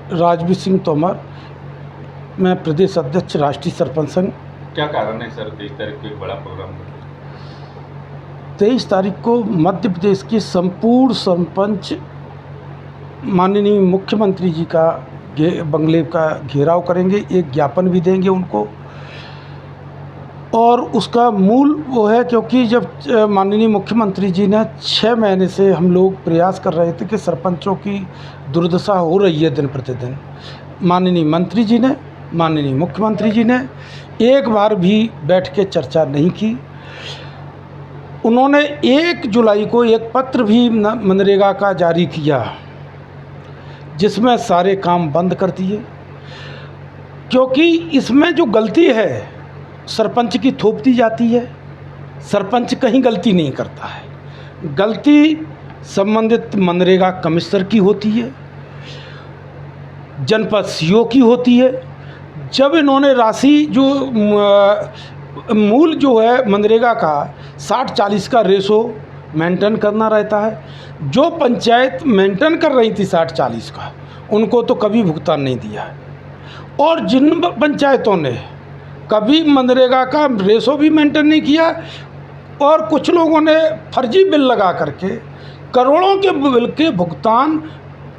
राजवीर सिंह तोमर, मैं प्रदेश अध्यक्ष राष्ट्रीय सरपंच संघ। क्या कारण है सर 23 तारीख को एक बड़ा प्रोग्राम? 23 तारीख को मध्य प्रदेश के संपूर्ण सरपंच माननीय मुख्यमंत्री जी का बंगले का घेराव करेंगे, एक ज्ञापन भी देंगे उनको। और उसका मूल वो है क्योंकि जब माननीय मुख्यमंत्री जी ने 6 महीने से हम लोग प्रयास कर रहे थे कि सरपंचों की दुर्दशा हो रही है दिन प्रतिदिन, माननीय मंत्री जी ने, माननीय मुख्यमंत्री जी ने एक बार भी बैठ के चर्चा नहीं की। उन्होंने 1 जुलाई को एक पत्र भी मनरेगा का जारी किया जिसमें सारे काम बंद कर दिए, क्योंकि इसमें जो गलती है सरपंच की थोप दी जाती है। सरपंच कहीं गलती नहीं करता है, गलती संबंधित मनरेगा कमिश्नर की होती है, जनपद सीओ की होती है। जब इन्होंने राशि जो मूल जो है मनरेगा का 60-40 का रेशो मेंटेन करना रहता है, जो पंचायत मेंटेन कर रही थी 60-40 का, उनको तो कभी भुगतान नहीं दिया है। और जिन पंचायतों ने कभी मनरेगा का रेशो भी मेंटेन नहीं किया और कुछ लोगों ने फर्जी बिल लगा करके करोड़ों के बिल के भुगतान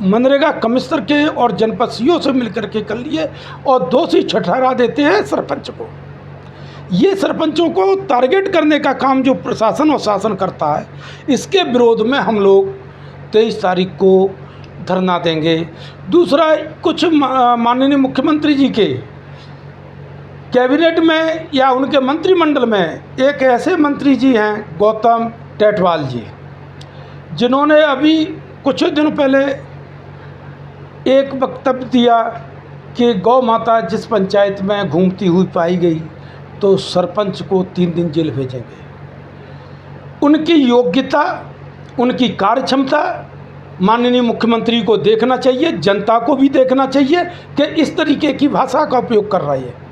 मनरेगा कमिश्नर के और जनपद सीओ से मिलकर के कर लिए और दोषी ठहरा देते हैं सरपंच को। ये सरपंचों को टारगेट करने का काम जो प्रशासन और शासन करता है, इसके विरोध में हम लोग 23 तारीख को धरना देंगे। दूसरा, कुछ माननीय मुख्यमंत्री जी के कैबिनेट में या उनके मंत्रिमंडल में एक ऐसे मंत्री जी हैं गौतम टेटवाल जी, जिन्होंने अभी कुछ दिन पहले एक वक्तव्य दिया कि गौ माता जिस पंचायत में घूमती हुई पाई गई तो सरपंच को 3 दिन जेल भेजेंगे। उनकी योग्यता, उनकी कार्यक्षमता माननीय मुख्यमंत्री को देखना चाहिए, जनता को भी देखना चाहिए कि इस तरीके की भाषा का उपयोग कर रही है।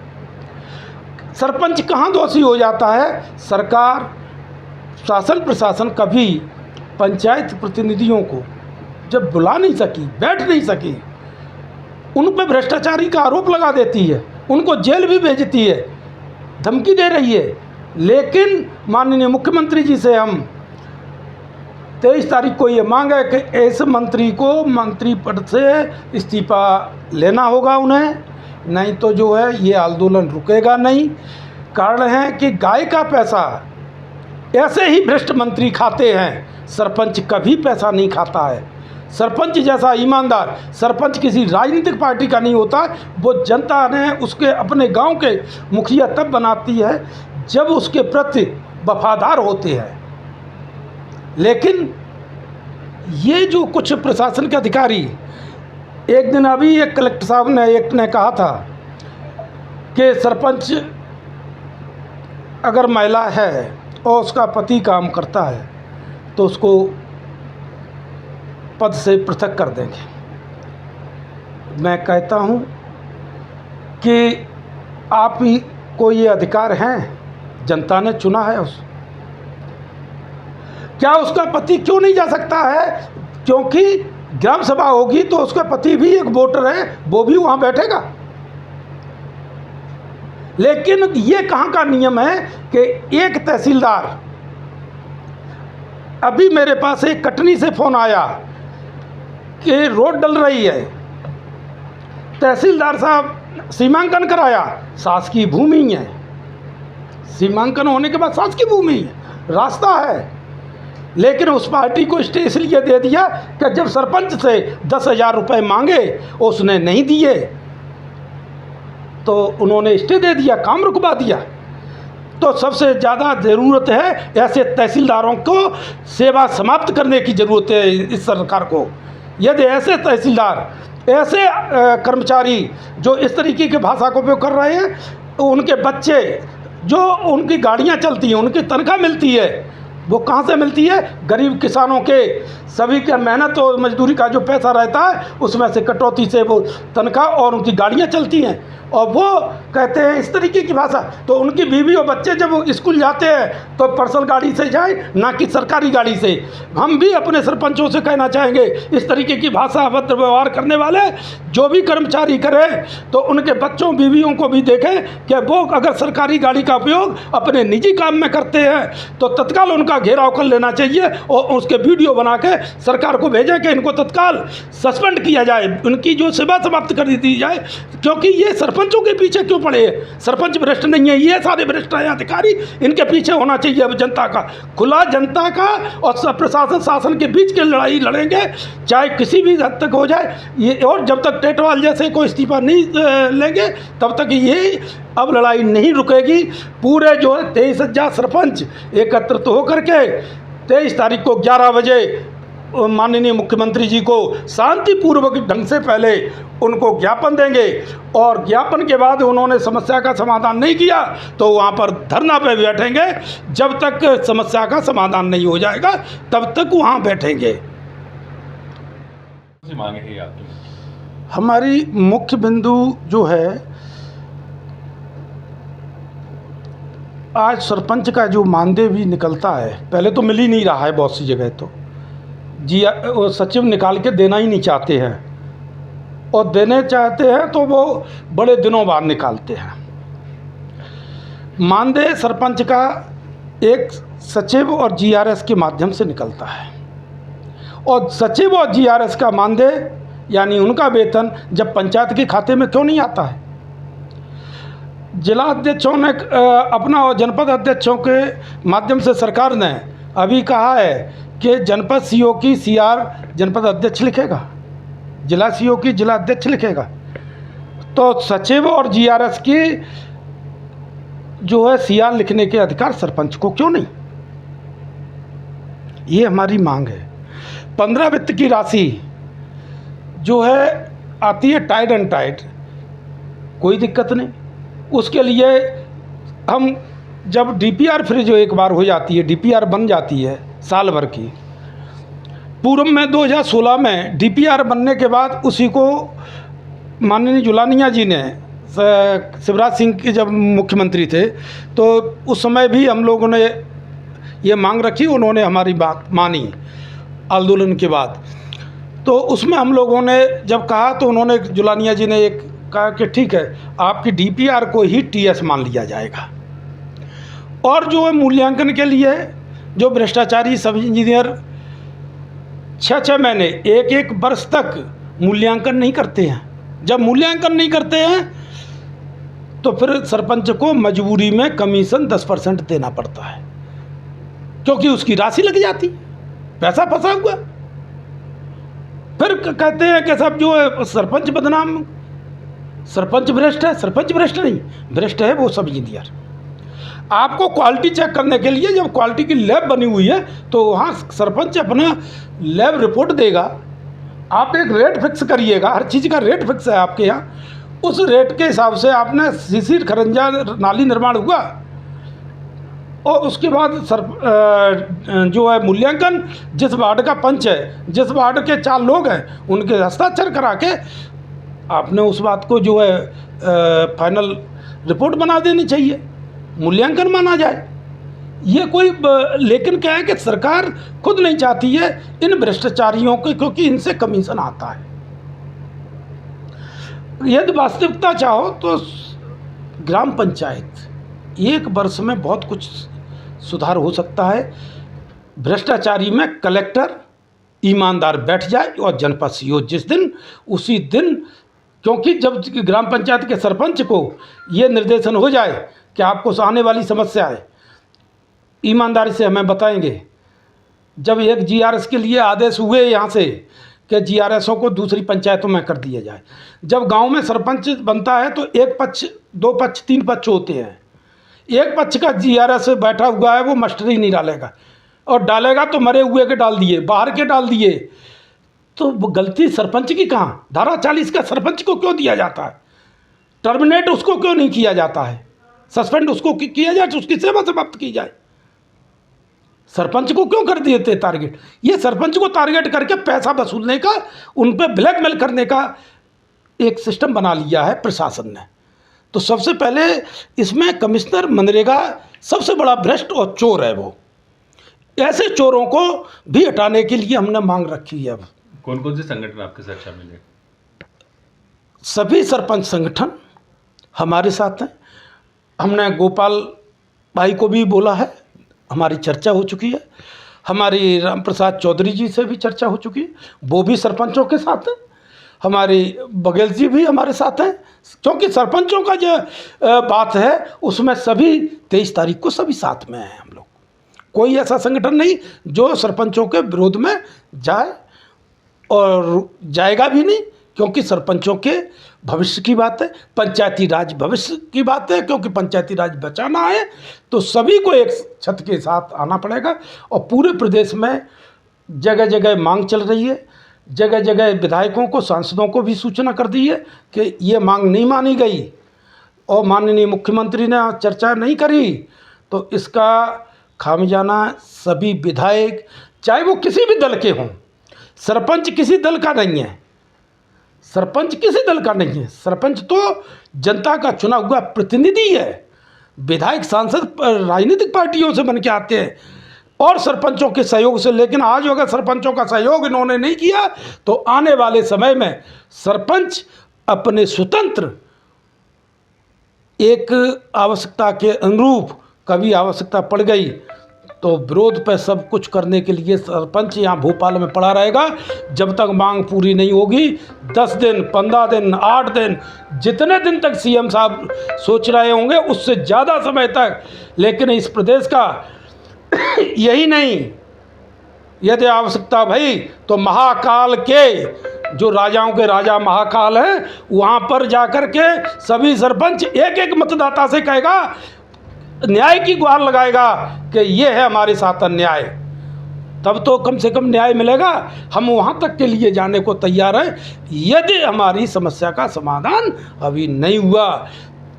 सरपंच कहाँ दोषी हो जाता है? सरकार, शासन प्रशासन कभी पंचायत प्रतिनिधियों को जब बुला नहीं सकी, बैठ नहीं सकी, उन पर भ्रष्टाचारी का आरोप लगा देती है, उनको जेल भी भेजती है, धमकी दे रही है। लेकिन माननीय मुख्यमंत्री जी से हम 23 तारीख को ये मांग है कि ऐसे मंत्री को मंत्री पद से इस्तीफा लेना होगा उन्हें, नहीं तो जो है ये आंदोलन रुकेगा नहीं। कारण है कि गाय का पैसा ऐसे ही भ्रष्ट मंत्री खाते हैं, सरपंच कभी पैसा नहीं खाता है। सरपंच जैसा ईमानदार सरपंच किसी राजनीतिक पार्टी का नहीं होता। वो जनता ने उसके अपने गांव के मुखिया तब बनाती है जब उसके प्रति वफादार होते हैं। लेकिन ये जो कुछ प्रशासन के अधिकारी, एक दिन अभी एक कलेक्टर साहब ने कहा था कि सरपंच अगर महिला है और उसका पति काम करता है तो उसको पद से पृथक कर देंगे। मैं कहता हूँ कि आप ही को ये अधिकार हैं, जनता ने चुना है क्या उसका पति क्यों नहीं जा सकता है? क्योंकि ग्राम सभा होगी तो उसका पति भी एक वोटर है, वो भी वहाँ बैठेगा। लेकिन ये कहाँ का नियम है कि एक तहसीलदार, अभी मेरे पास एक कटनी से फ़ोन आया कि रोड डल रही है, तहसीलदार साहब सीमांकन कराया, शासकीय भूमि है, सीमांकन होने के बाद शासकीय भूमि है, रास्ता है, लेकिन उस पार्टी को स्टे इसलिए दे दिया कि जब सरपंच से 10,000 रुपये मांगे उसने नहीं दिए तो उन्होंने स्टे दे दिया, काम रुकवा दिया। तो सबसे ज़्यादा ज़रूरत है ऐसे तहसीलदारों को सेवा समाप्त करने की ज़रूरत है इस सरकार को। यदि ऐसे तहसीलदार, ऐसे कर्मचारी जो इस तरीके की भाषा का उपयोग कर रहे हैं, तो उनके बच्चे, जो उनकी गाड़ियां चलती हैं, उनकी तनख्वाह मिलती है, वो कहाँ से मिलती है? गरीब किसानों के सभी के मेहनत और मजदूरी का जो पैसा रहता है उसमें से कटौती से वो तनख्वाह और उनकी गाड़ियाँ चलती हैं। और वो कहते हैं इस तरीके की भाषा, तो उनकी बीवी और बच्चे जब स्कूल जाते हैं तो पर्सनल गाड़ी से जाए, ना कि सरकारी गाड़ी से। हम भी अपने सरपंचों से कहना चाहेंगे, इस तरीके की भाषा अभद्र व्यवहार करने वाले जो भी कर्मचारी करें तो उनके बच्चों बीवियों को भी देखें कि वो अगर सरकारी गाड़ी का उपयोग अपने निजी काम में करते हैं तो तत्काल उनका घेराव कर लेना चाहिए और उसके वीडियो बना के सरकार को भेजें कि इनको तत्काल सस्पेंड किया जाए, उनकी जो सेवा समाप्त कर दी जाए। क्योंकि ये सरपंचों के पीछे क्यों पड़े हैं? सरपंच भ्रष्ट नहीं है, ये सारे भ्रष्ट हैं अधिकारी, इनके पीछे होना चाहिए। अब जनता का खुला, जनता का और प्रशासन शासन के बीच की लड़ाई लड़ेंगे, चाहे किसी भी हद तक हो जाए ये। और जब तक टेटवाल जैसे कोई इस्तीफा नहीं लेंगे तब तक ये अब लड़ाई नहीं रुकेगी। पूरे जो है 23,000 सरपंच एकत्रित होकर के 23 तारीख को 11 बजे माननीय मुख्यमंत्री जी को शांतिपूर्वक ढंग से पहले उनको ज्ञापन देंगे, और ज्ञापन के बाद उन्होंने समस्या का समाधान नहीं किया तो वहाँ पर धरना पे बैठेंगे। जब तक समस्या का समाधान नहीं हो जाएगा तब तक वहाँ बैठेंगे। मांगे है आपकी? हमारी मुख्य बिंदु जो है, आज सरपंच का जो मानदेय भी निकलता है, पहले तो मिल ही नहीं रहा है बहुत सी जगह, तो वो सचिव निकाल के देना ही नहीं चाहते हैं, और देने चाहते हैं तो वो बड़े दिनों बाद निकालते हैं। मानदेय सरपंच का एक सचिव और जीआरएस के माध्यम से निकलता है, और सचिव और जीआरएस का मानदेय यानी उनका वेतन जब पंचायत के खाते में क्यों नहीं आता है? जिला अध्यक्षों ने अपना और जनपद अध्यक्षों के माध्यम से सरकार ने अभी कहा है कि जनपद सीओ की सीआर जनपद अध्यक्ष लिखेगा, जिला सीओ की जिला अध्यक्ष लिखेगा। तो सचिव और जीआरएस की जो है सीआर लिखने के अधिकार सरपंच को क्यों नहीं? ये हमारी मांग है। 15 वित्त की राशि जो है आती है टाइड एंड टाइड, कोई दिक्कत नहीं। उसके लिए हम जब डीपीआर फ्री जो एक बार हो जाती है, डीपीआर बन जाती है साल भर की, पूर्व में 2016 में डीपीआर बनने के बाद उसी को माननीय जुलानिया जी ने, शिवराज सिंह के जब मुख्यमंत्री थे तो उस समय भी हम लोगों ने ये मांग रखी, उन्होंने हमारी बात मानी आंदोलन के बाद। तो उसमें हम लोगों ने जब कहा तो उन्होंने, जुलानिया जी ने एक कहा कि ठीक है आपकी डीपीआर को ही टीएस मान लिया जाएगा, और जो है मूल्यांकन के लिए जो भ्रष्टाचारी सब इंजीनियर 6-6 महीने 1-1 वर्ष तक मूल्यांकन नहीं करते हैं, जब मूल्यांकन नहीं करते हैं तो फिर सरपंच को मजबूरी में कमीशन 10% देना पड़ता है, क्योंकि उसकी राशि लग जाती, पैसा फंसा हुआ। फिर कहते हैं कि सब जो है सरपंच बदनाम, सरपंच भ्रष्ट है। सरपंच भ्रष्ट नहीं, भ्रष्ट है वो सब इंजीनियर। आपको क्वालिटी चेक करने के लिए जब क्वालिटी की लैब बनी हुई है तो वहाँ सरपंच अपना लैब रिपोर्ट देगा, आप एक रेट फिक्स करिएगा, हर चीज़ का रेट फिक्स है आपके यहाँ, उस रेट के हिसाब से आपने सीसी खरंजा नाली निर्माण हुआ, और उसके बाद जो है मूल्यांकन, जिस वार्ड का पंच है, जिस वार्ड के 4 लोग हैं उनके हस्ताक्षर करा के आपने उस बात को जो है फाइनल रिपोर्ट बना देनी चाहिए, मूल्यांकन माना जाए। ये कोई लेकिन क्या है कि सरकार खुद नहीं चाहती है इन भ्रष्टाचारियों को, क्योंकि इनसे कमीशन आता है। यदि वास्तविकता चाहो तो ग्राम पंचायत 1 वर्ष में बहुत कुछ सुधार हो सकता है। भ्रष्टाचारी में कलेक्टर ईमानदार बैठ जाए और जनपद सीओ जिस दिन उसी दिन, क्योंकि जब ग्राम पंचायत के सरपंच को ये निर्देशन हो जाए कि आपको आने वाली समस्या है, ईमानदारी से हमें बताएंगे। जब एक जीआरएस के लिए आदेश हुए यहाँ से कि जीआरएसओं को दूसरी पंचायतों में कर दिया जाए, जब गांव में सरपंच बनता है तो 1 पक्ष 2 पक्ष 3 पक्ष होते हैं। एक पक्ष का जीआरएस बैठा हुआ है, वो मस्टरी नहीं डालेगा, और डालेगा तो मरे हुए के डाल दिए, बाहर के डाल दिए। तो गलती सरपंच की कहाँ? धारा 40 का सरपंच को क्यों दिया जाता है? टर्मिनेट उसको क्यों नहीं किया जाता है? सस्पेंड उसको किया जाए तो उसकी सेवा समाप्त की जाए। सरपंच को क्यों कर दिए थे टारगेट? ये सरपंच को टारगेट करके पैसा वसूलने का, उन पर ब्लैकमेल करने का एक सिस्टम बना लिया है प्रशासन ने। तो सबसे पहले इसमें कमिश्नर मनरेगा सबसे बड़ा भ्रष्ट और चोर है वो। ऐसे चोरों को भी हटाने के लिए हमने मांग रखी है। अब कौन कौन से संगठन आपके साथ शामिल है? सभी सरपंच संगठन हमारे साथ हैं। हमने गोपाल भाई को भी बोला है, हमारी चर्चा हो चुकी है। हमारी राम प्रसाद चौधरी जी से भी चर्चा हो चुकी है, वो भी सरपंचों के साथ हैं। हमारी बघेल जी भी हमारे साथ हैं, क्योंकि सरपंचों का जो बात है उसमें सभी 23 तारीख को सभी साथ में हैं हम लोग। कोई ऐसा संगठन नहीं जो सरपंचों के विरोध में जाए, और जाएगा भी नहीं, क्योंकि सरपंचों के भविष्य की बात है, पंचायती राज भविष्य की बात है। क्योंकि पंचायती राज बचाना है तो सभी को एक छत के साथ आना पड़ेगा। और पूरे प्रदेश में जगह जगह मांग चल रही है, जगह जगह विधायकों को, सांसदों को भी सूचना कर दी है कि ये मांग नहीं मानी गई और माननीय मुख्यमंत्री ने चर्चा नहीं करी, तो इसका खामियाना सभी विधायक, चाहे वो किसी भी दल के हों, सरपंच किसी दल का नहीं है, सरपंच किसी दल का नहीं है। सरपंच तो जनता का चुना हुआ प्रतिनिधि है। विधायक सांसद राजनीतिक पार्टियों से बन के आते हैं और सरपंचों के सहयोग से। लेकिन आज अगर सरपंचों का सहयोग इन्होंने नहीं किया तो आने वाले समय में सरपंच अपने स्वतंत्र एक आवश्यकता के अनुरूप कभी आवश्यकता पड़ गई तो विरोध पर सब कुछ करने के लिए सरपंच यहाँ भोपाल में पड़ा रहेगा जब तक मांग पूरी नहीं होगी। 10 दिन, 15 दिन, 8 दिन, जितने दिन तक सीएम साहब सोच रहे होंगे उससे ज़्यादा समय तक। लेकिन इस प्रदेश का यही नहीं, यदि आवश्यकता भई तो महाकाल के, जो राजाओं के राजा महाकाल हैं, वहाँ पर जाकर के सभी सरपंच एक एक मतदाता से कहेगा, न्याय की गुहार लगाएगा कि ये है हमारे साथ अन्याय। तब तो कम से कम न्याय मिलेगा। हम वहाँ तक के लिए जाने को तैयार हैं यदि हमारी समस्या का समाधान अभी नहीं हुआ।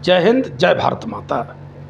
जय हिंद, जय भारत माता।